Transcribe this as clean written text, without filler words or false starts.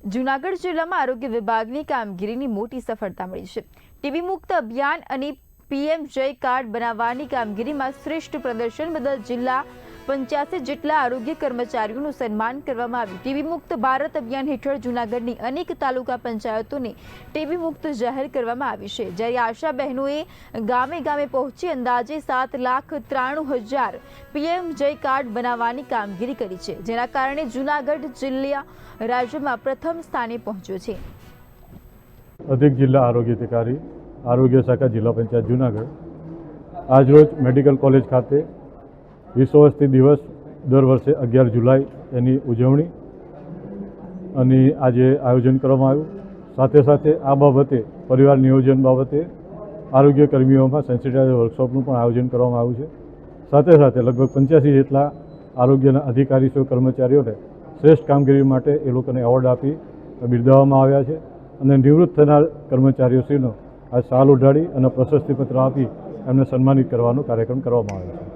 જૂનાગઢ જિલ્લામાં આરોગ્ય વિભાગની કામગીરીની મોટી સફળતા મળી છે। ટીબી મુક્ત અભિયાન અને પીએમ જય કાર્ડ બનાવવાની કામગીરીમાં શ્રેષ્ઠ પ્રદર્શન બદલ જિલ્લા 85 જેટલા આરોગ્ય કર્મચારીઓનું સન્માન કરવામાં આવ્યું। ટીબી મુક્ત ભારત અભિયાન હેઠળ જૂનાગઢની અનેક તાલુકા પંચાયતોને ટીબી મુક્ત જાહેર કરવામાં આવી છે, જ્યારે આશા બહેનોએ ગામે ગામે પહોંચી અંદાજે 7,93,000 પીએમ જય કાર્ડ બનાવવાની કામગીરી કરી છે, જેના કારણે જૂનાગઢ જિલ્લા રાજ્યમાં પ્રથમ સ્થાને પહોંચ્યો છે। અધિક જિલ્લા આરોગ્ય અધિકારી આરોગ્ય શાખા જિલ્લા પંચાયત જૂનાગઢ આજરોજ મેડિકલ કોલેજ ખાતે વિશ્વ વસ્તી દિવસ દર વર્ષે 11 જુલાઈ એની ઉજવણી અને આજે આયોજન કરવામાં આવ્યું। સાથે સાથે આ બાબતે પરિવાર નિયોજન બાબતે આરોગ્ય કર્મીઓમાં સેન્સિટાઇઝર વર્કશોપનું પણ આયોજન કરવામાં આવ્યું છે। સાથે સાથે લગભગ 85 જેટલા આરોગ્યના અધિકારીઓ કર્મચારીઓને શ્રેષ્ઠ કામગીરી માટે એ લોકોને એવોર્ડ આપી બિરદાવવામાં આવ્યા છે અને નિવૃત્ત થનાર કર્મચારીઓશ્રીનો આ શાલ ઉઢાડી અને પ્રશસ્તિપત્ર આપી એમને સન્માનિત કરવાનો કાર્યક્રમ કરવામાં આવ્યો છે।